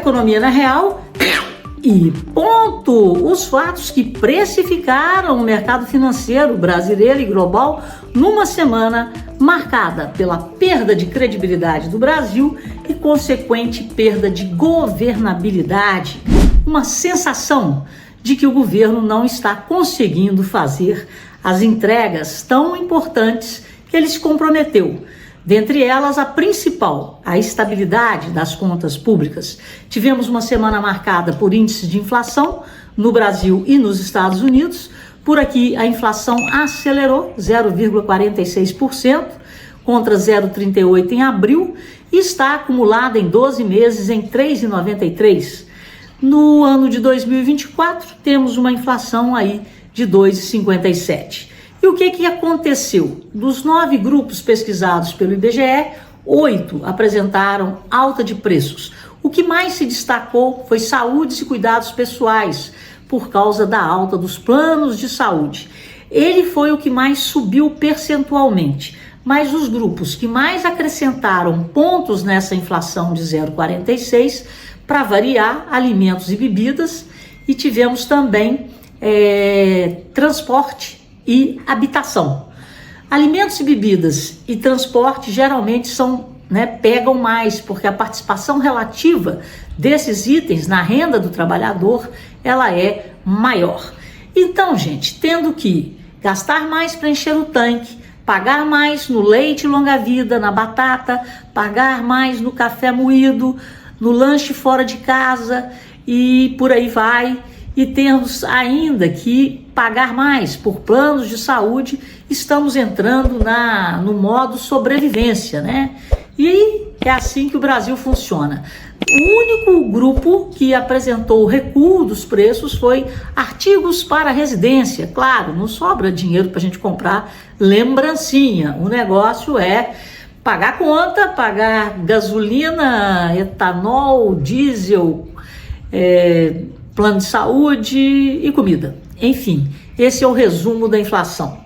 economia na real e ponto. Os fatos que precificaram o mercado financeiro brasileiro e global numa semana marcada pela perda de credibilidade do Brasil e consequente perda de governabilidade. Uma sensação de que o governo não está conseguindo fazer as entregas tão importantes que ele se comprometeu. Dentre elas, a principal, a estabilidade das contas públicas. Tivemos uma semana marcada por índices de inflação no Brasil e nos Estados Unidos. Por aqui, a inflação acelerou 0,46% contra 0,38% em abril e está acumulada em 12 meses em 3,93%. No ano de 2024, temos uma inflação aí de 2,57%. E o que aconteceu? Dos 9 grupos pesquisados pelo IBGE, 8 apresentaram alta de preços. O que mais se destacou foi saúde e cuidados pessoais, por causa da alta dos planos de saúde. Ele foi o que mais subiu percentualmente, mas os grupos que mais acrescentaram pontos nessa inflação de 0,46%, para variar, alimentos e bebidas, e tivemos também transporte e habitação. Alimentos e bebidas e transporte geralmente pegam mais, porque a participação relativa desses itens na renda do trabalhador, ela é maior. Então, gente, tendo que gastar mais para encher o tanque, pagar mais no leite longa-vida, na batata, pagar mais no café moído, no lanche fora de casa e por aí vai, e temos ainda que pagar mais por planos de saúde, estamos entrando no modo sobrevivência, né? E é assim que o Brasil funciona. O único grupo que apresentou o recuo dos preços foi artigos para residência. Claro, não sobra dinheiro para a gente comprar lembrancinha, o negócio é pagar conta, pagar gasolina, etanol, diesel, plano de saúde e comida. Enfim, esse é o resumo da inflação.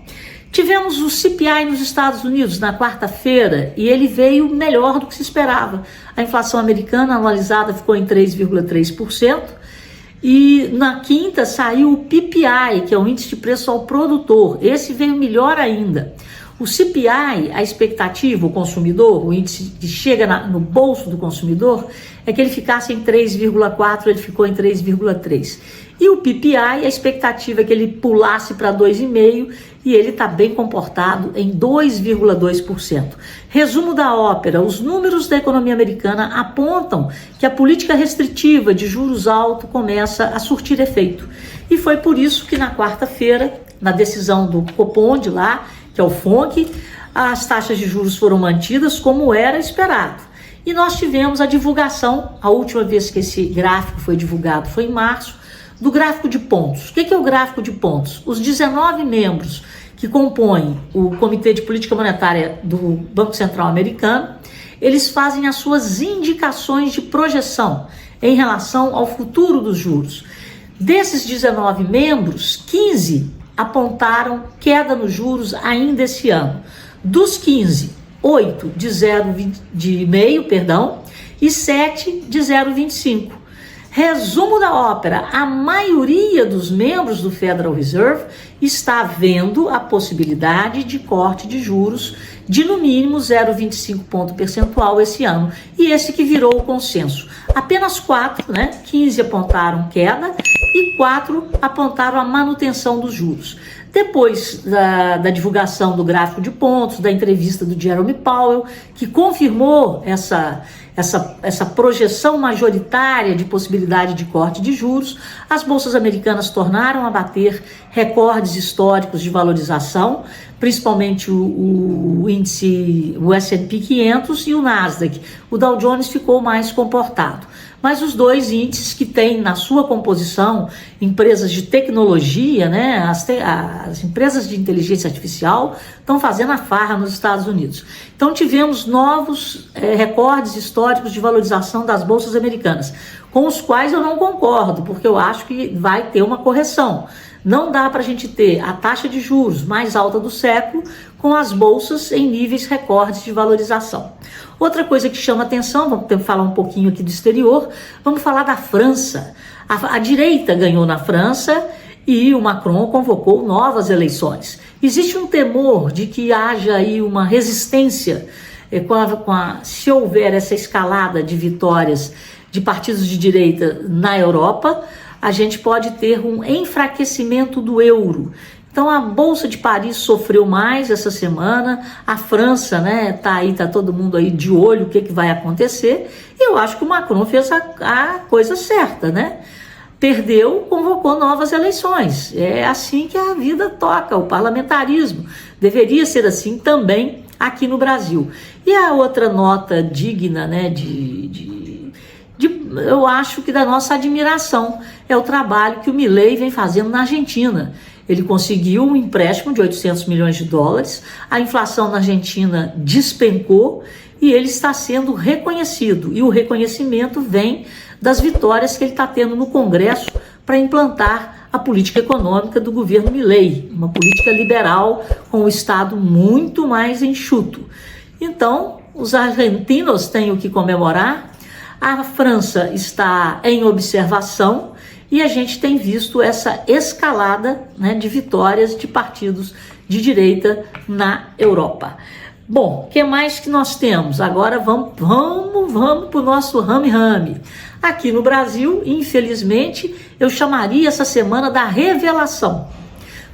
Tivemos o CPI nos Estados Unidos na quarta-feira e ele veio melhor do que se esperava. A inflação americana anualizada ficou em 3,3%. E na quinta saiu o PPI, que é o índice de preço ao produtor. Esse veio melhor ainda. O CPI, a expectativa, o consumidor, o índice que chega no bolso do consumidor, é que ele ficasse em 3,4%, ele ficou em 3,3%. E o PPI, a expectativa é que ele pulasse para 2,5% e ele está bem comportado em 2,2%. Resumo da ópera: os números da economia americana apontam que a política restritiva de juros altos começa a surtir efeito. E foi por isso que na quarta-feira, na decisão do Copom de lá, que é o FONC, as taxas de juros foram mantidas como era esperado. E nós tivemos a divulgação, a última vez que esse gráfico foi divulgado foi em março, do gráfico de pontos. O que é o gráfico de pontos? Os 19 membros que compõem o Comitê de Política Monetária do Banco Central Americano, eles fazem as suas indicações de projeção em relação ao futuro dos juros. Desses 19 membros, 15 apontaram queda nos juros ainda esse ano. Dos 15, 8 de 0,5%, e 7 de 0,25%. Resumo da ópera: a maioria dos membros do Federal Reserve está vendo a possibilidade de corte de juros de no mínimo 0,25 ponto percentual esse ano, e esse que virou o consenso. Apenas 4, 15 apontaram queda e 4 apontaram a manutenção dos juros. Depois da divulgação do gráfico de pontos, da entrevista do Jerome Powell, que confirmou essa projeção majoritária de possibilidade de corte de juros, as bolsas americanas tornaram a bater recordes históricos de valorização, principalmente o índice, o S&P 500 e o Nasdaq. O Dow Jones ficou mais comportado. Mas os dois índices que têm na sua composição empresas de tecnologia, as empresas de inteligência artificial estão fazendo a farra nos Estados Unidos. Então tivemos novos recordes históricos de valorização das bolsas americanas, com os quais eu não concordo, porque eu acho que vai ter uma correção. Não dá para a gente ter a taxa de juros mais alta do século com as bolsas em níveis recordes de valorização. Outra coisa que chama atenção, vamos falar um pouquinho aqui do exterior, vamos falar da França. A direita ganhou na França e o Macron convocou novas eleições. Existe um temor de que haja aí uma resistência se houver essa escalada de vitórias de partidos de direita na Europa, a gente pode ter um enfraquecimento do euro. Então a Bolsa de Paris sofreu mais essa semana, a França, né, tá todo mundo aí de olho o que vai acontecer, e eu acho que o Macron fez a coisa certa, né? Perdeu, convocou novas eleições. É assim que a vida toca, o parlamentarismo. Deveria ser assim também aqui no Brasil. E a outra nota digna, né, eu acho que da nossa admiração, é o trabalho que o Milei vem fazendo na Argentina. Ele conseguiu um empréstimo de 800 milhões de dólares, a inflação na Argentina despencou e ele está sendo reconhecido. E o reconhecimento vem das vitórias que ele está tendo no Congresso para implantar a política econômica do governo Milei, uma política liberal com o Estado muito mais enxuto. Então, os argentinos têm o que comemorar, a França está em observação e a gente tem visto essa escalada, né, de vitórias de partidos de direita na Europa. Bom, o que mais que nós temos? Agora vamos para o nosso rame-rame. Aqui no Brasil, infelizmente, eu chamaria essa semana da revelação.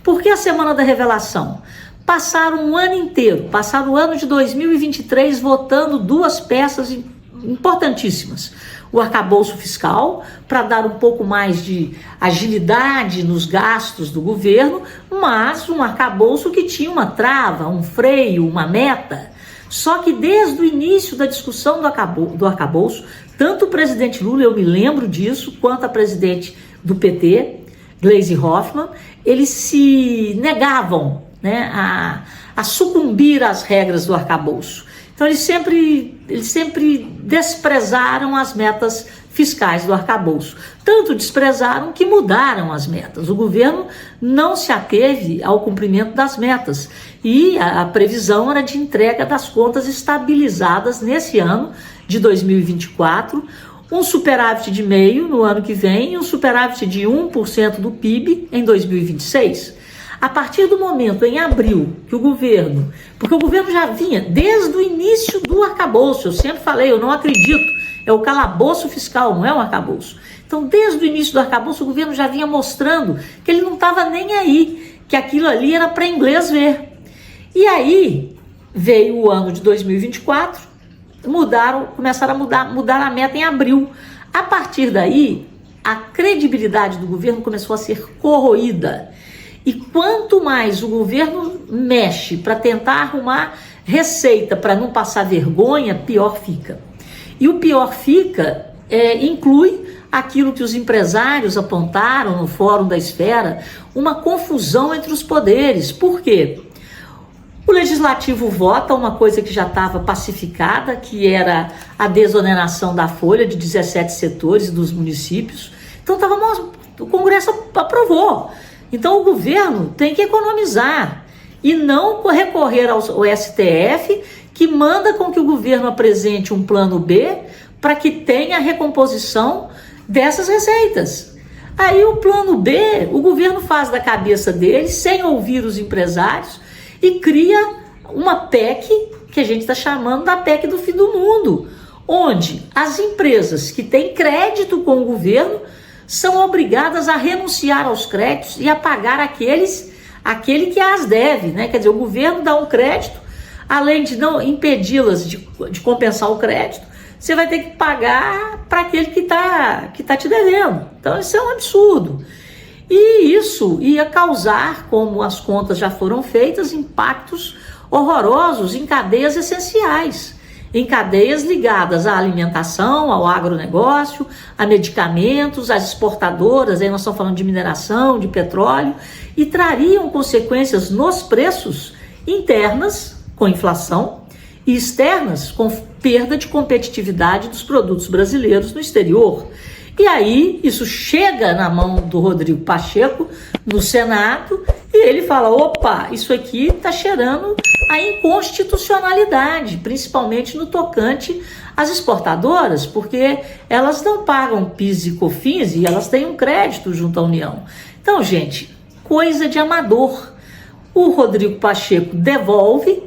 Por que a semana da revelação? Passaram um ano inteiro, passaram o ano de 2023 votando duas peças importantíssimas. O arcabouço fiscal, para dar um pouco mais de agilidade nos gastos do governo, mas um arcabouço que tinha uma trava, um freio, uma meta. Só que desde o início da discussão do arcabouço, tanto o presidente Lula, eu me lembro disso, quanto a presidente do PT, Gleisi Hoffmann, eles se negavam, né, a sucumbir às regras do arcabouço. Então eles sempre desprezaram as metas fiscais do arcabouço. Tanto desprezaram que mudaram as metas. O governo não se ateve ao cumprimento das metas. E a previsão era de entrega das contas estabilizadas nesse ano de 2024, um superávit de 0,5% no ano que vem e um superávit de 1% do PIB em 2026. A partir do momento, em abril, que o governo... Porque o governo já vinha desde o início do arcabouço. Eu sempre falei, eu não acredito. É o calabouço fiscal, não é um arcabouço. Então, desde o início do arcabouço, o governo já vinha mostrando que ele não estava nem aí, que aquilo ali era para inglês ver. E aí, veio o ano de 2024, começaram a mudar a meta em abril. A partir daí, a credibilidade do governo começou a ser corroída. E quanto mais o governo mexe para tentar arrumar receita para não passar vergonha, pior fica. E o pior fica inclui aquilo que os empresários apontaram no Fórum da Esfera, uma confusão entre os poderes. Por quê? O Legislativo vota uma coisa que já estava pacificada, que era a desoneração da folha de 17 setores dos municípios. Então o Congresso aprovou. Então o governo tem que economizar e não recorrer ao STF, que manda com que o governo apresente um plano B para que tenha a recomposição dessas receitas. Aí o plano B, o governo faz da cabeça dele, sem ouvir os empresários, e cria uma PEC, que a gente está chamando da PEC do fim do mundo, onde as empresas que têm crédito com o governo são obrigadas a renunciar aos créditos e a pagar aquele que as deve, né? Quer dizer, o governo dá um crédito, além de não impedi-las de compensar o crédito, você vai ter que pagar para aquele que tá te devendo. Então isso é um absurdo. E isso ia causar, como as contas já foram feitas, impactos horrorosos em cadeias essenciais, em cadeias ligadas à alimentação, ao agronegócio, a medicamentos, às exportadoras, aí nós estamos falando de mineração, de petróleo, e trariam consequências nos preços internas, com inflação, e externas, com perda de competitividade dos produtos brasileiros no exterior. E aí isso chega na mão do Rodrigo Pacheco no Senado e ele fala, opa, isso aqui está cheirando a inconstitucionalidade, principalmente no tocante às exportadoras, porque elas não pagam PIS e COFINS e elas têm um crédito junto à União. Então, gente, coisa de amador. O Rodrigo Pacheco devolve,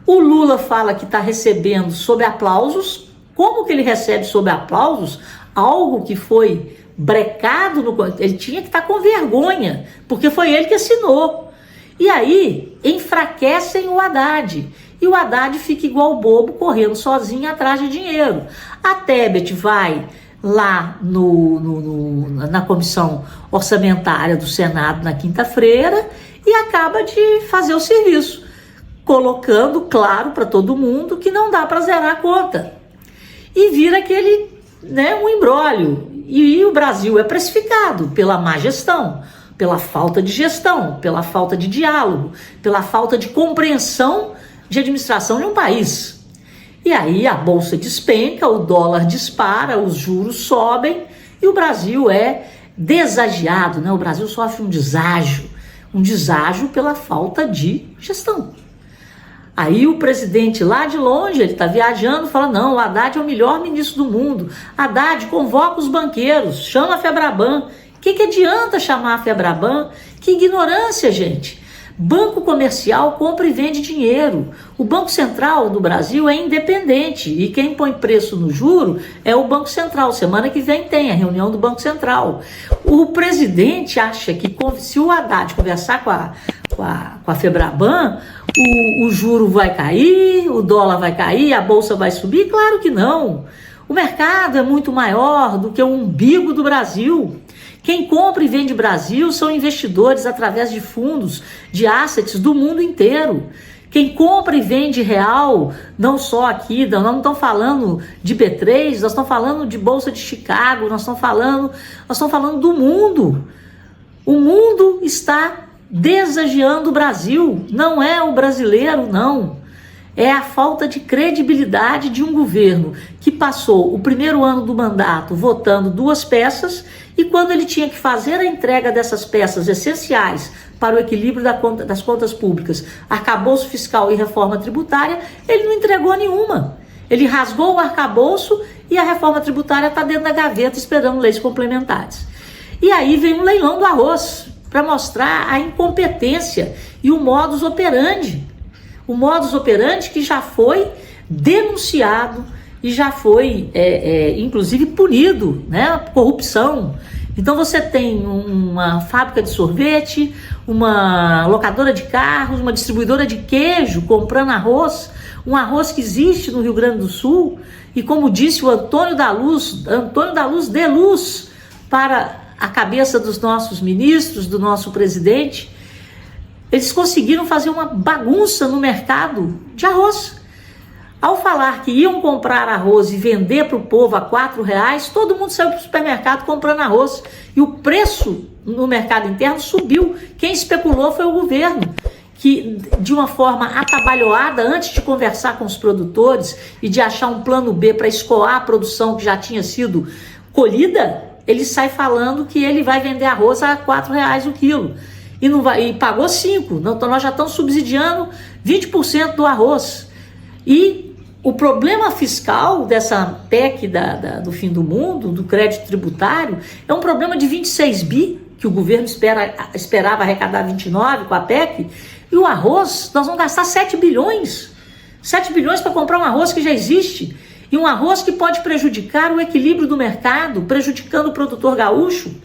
o Lula fala que está recebendo sob aplausos. Como que ele recebe sob aplausos algo que foi brecado? Ele tinha que estar com vergonha, porque foi ele que assinou. E aí enfraquecem o Haddad. E o Haddad fica igual bobo, correndo sozinho atrás de dinheiro. A Tebet vai lá na comissão orçamentária do Senado na quinta-feira e acaba de fazer o serviço, colocando claro para todo mundo que não dá para zerar a conta. E vira aquele, um imbróglio. E o Brasil é precificado pela má gestão, pela falta de gestão, pela falta de diálogo, pela falta de compreensão de administração de um país. E aí a bolsa despenca, o dólar dispara, os juros sobem e o Brasil é desagiado, O Brasil sofre um deságio pela falta de gestão. Aí o presidente lá de longe, ele está viajando, fala, não, o Haddad é o melhor ministro do mundo. Haddad, convoca os banqueiros, chama a Febraban. O que adianta chamar a Febraban? Que ignorância, gente. Banco comercial compra e vende dinheiro. O Banco Central do Brasil é independente e quem põe preço no juro é o Banco Central. Semana que vem tem a reunião do Banco Central. O presidente acha que se o Haddad conversar com a Febraban, o juro vai cair, o dólar vai cair, a bolsa vai subir? Claro que não. O mercado é muito maior do que o umbigo do Brasil. Quem compra e vende Brasil são investidores através de fundos, de assets do mundo inteiro. Quem compra e vende real, não só aqui, nós não estamos falando de B3, nós estamos falando de Bolsa de Chicago, nós estamos falando do mundo. O mundo está desagiando o Brasil, não é o brasileiro, não. É a falta de credibilidade de um governo que passou o primeiro ano do mandato votando 2 peças e quando ele tinha que fazer a entrega dessas peças essenciais para o equilíbrio das contas públicas, arcabouço fiscal e reforma tributária, ele não entregou nenhuma. Ele rasgou o arcabouço e a reforma tributária está dentro da gaveta esperando leis complementares. E aí vem um leilão do arroz para mostrar a incompetência e o modus operandi. O modus operandi que já foi denunciado e já foi, inclusive, punido, corrupção. Então você tem uma fábrica de sorvete, uma locadora de carros, uma distribuidora de queijo comprando arroz, um arroz que existe no Rio Grande do Sul, e como disse o Antônio da Luz dê luz para a cabeça dos nossos ministros, do nosso presidente. Eles conseguiram fazer uma bagunça no mercado de arroz. Ao falar que iam comprar arroz e vender para o povo a R$4, todo mundo saiu para o supermercado comprando arroz. E o preço no mercado interno subiu. Quem especulou foi o governo, que de uma forma atabalhoada, antes de conversar com os produtores e de achar um plano B para escoar a produção que já tinha sido colhida, ele sai falando que ele vai vender arroz a R$4 o quilo. E pagou 5, então nós já estamos subsidiando 20% do arroz. E o problema fiscal dessa PEC do fim do mundo, do crédito tributário, é um problema de 26 bi, que o governo esperava arrecadar 29 com a PEC, e o arroz, nós vamos gastar 7 bilhões. 7 bilhões para comprar um arroz que já existe, e um arroz que pode prejudicar o equilíbrio do mercado, prejudicando o produtor gaúcho,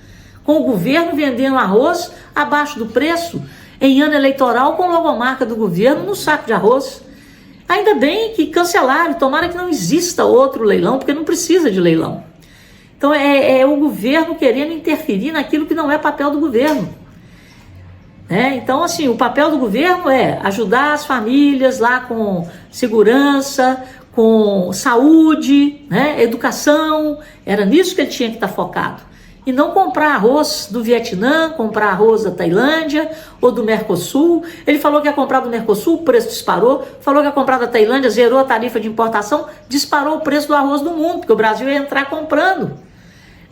com o governo vendendo arroz abaixo do preço, em ano eleitoral, com logomarca do governo no saco de arroz. Ainda bem que cancelaram, tomara que não exista outro leilão, porque não precisa de leilão. Então é o governo querendo interferir naquilo que não é papel do governo. Então, assim, o papel do governo é ajudar as famílias lá com segurança, com saúde, educação. Era nisso que ele tinha que estar focado. E não comprar arroz do Vietnã, comprar arroz da Tailândia ou do Mercosul. Ele falou que ia comprar do Mercosul, o preço disparou. Falou que ia comprar da Tailândia, zerou a tarifa de importação, disparou o preço do arroz do mundo, porque o Brasil ia entrar comprando.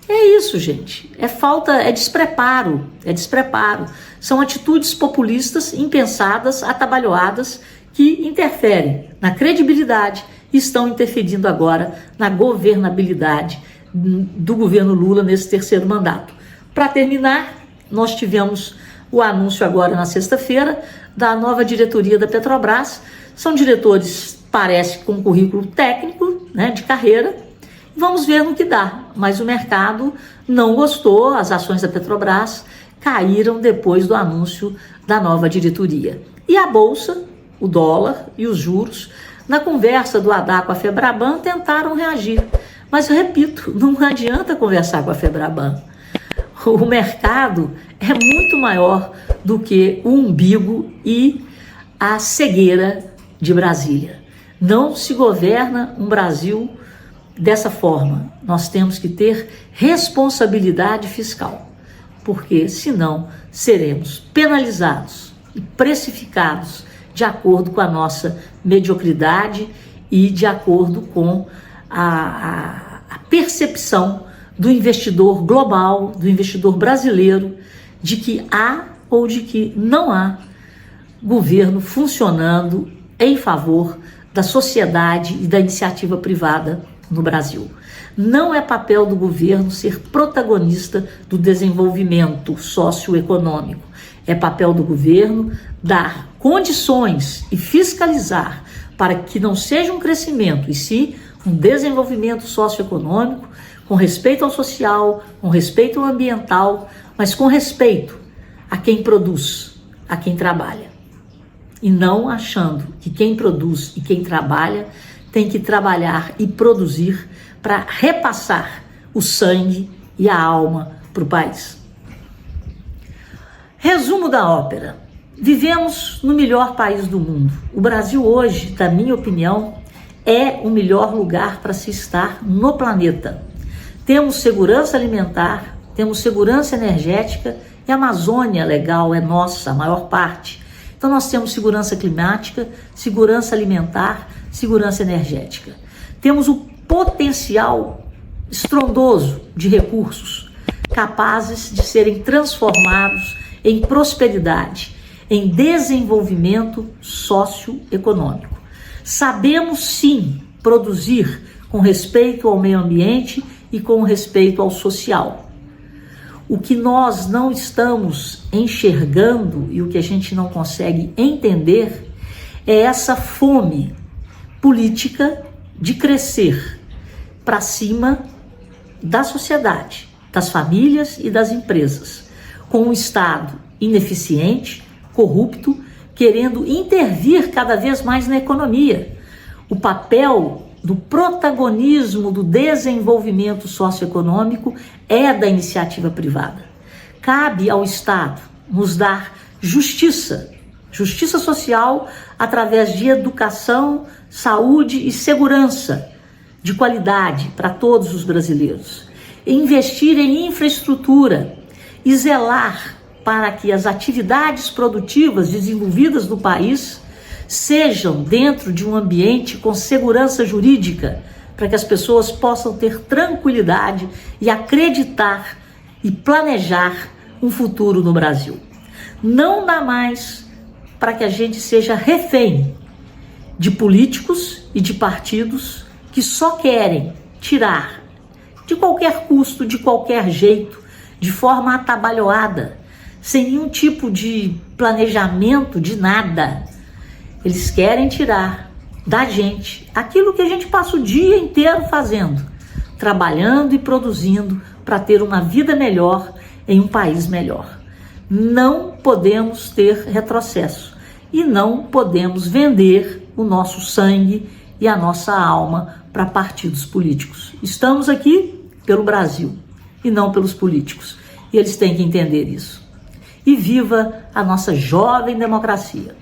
É isso, gente. É despreparo, São atitudes populistas, impensadas, atabalhoadas, que interferem na credibilidade e estão interferindo agora na governabilidade do governo Lula nesse terceiro mandato. Para terminar, nós tivemos o anúncio agora na sexta-feira da nova diretoria da Petrobras. São diretores, parece, com currículo técnico, né, de carreira. Vamos ver no que dá, mas o mercado não gostou, as ações da Petrobras caíram depois do anúncio da nova diretoria. E a Bolsa, o dólar e os juros, na conversa do Haddad com a Febraban, tentaram reagir. Mas, eu repito, não adianta conversar com a Febraban. O mercado é muito maior do que o umbigo e a cegueira de Brasília. Não se governa um Brasil dessa forma. Nós temos que ter responsabilidade fiscal, porque senão seremos penalizados e precificados de acordo com a nossa mediocridade e de acordo com a percepção do investidor global, do investidor brasileiro, de que há ou de que não há governo funcionando em favor da sociedade e da iniciativa privada no Brasil. Não é papel do governo ser protagonista do desenvolvimento socioeconômico. É papel do governo dar condições e fiscalizar para que não seja um crescimento, e sim um desenvolvimento socioeconômico, com respeito ao social, com respeito ao ambiental, mas com respeito a quem produz, a quem trabalha. E não achando que quem produz e quem trabalha tem que trabalhar e produzir para repassar o sangue e a alma para o país. Resumo da ópera. Vivemos no melhor país do mundo. O Brasil hoje, na minha opinião, é o melhor lugar para se estar no planeta. Temos segurança alimentar, temos segurança energética e a Amazônia legal é nossa, a maior parte. Então nós temos segurança climática, segurança alimentar, segurança energética. Temos o potencial estrondoso de recursos capazes de serem transformados em prosperidade, em desenvolvimento socioeconômico. Sabemos sim produzir com respeito ao meio ambiente e com respeito ao social. O que nós não estamos enxergando e o que a gente não consegue entender é essa fome política de crescer para cima da sociedade, das famílias e das empresas, com um Estado ineficiente, corrupto, querendo intervir cada vez mais na economia. O papel do protagonismo do desenvolvimento socioeconômico é da iniciativa privada. Cabe ao Estado nos dar justiça social através de educação, saúde e segurança de qualidade para todos os brasileiros. Investir em infraestrutura e zelar para que as atividades produtivas desenvolvidas no país sejam dentro de um ambiente com segurança jurídica, para que as pessoas possam ter tranquilidade e acreditar e planejar um futuro no Brasil. Não dá mais para que a gente seja refém de políticos e de partidos que só querem tirar de qualquer custo, de qualquer jeito, de forma atabalhoada, sem nenhum tipo de planejamento de nada. Eles querem tirar da gente aquilo que a gente passa o dia inteiro fazendo, trabalhando e produzindo para ter uma vida melhor em um país melhor. Não podemos ter retrocesso e não podemos vender o nosso sangue e a nossa alma para partidos políticos. Estamos aqui pelo Brasil e não pelos políticos, e eles têm que entender isso. E viva a nossa jovem democracia!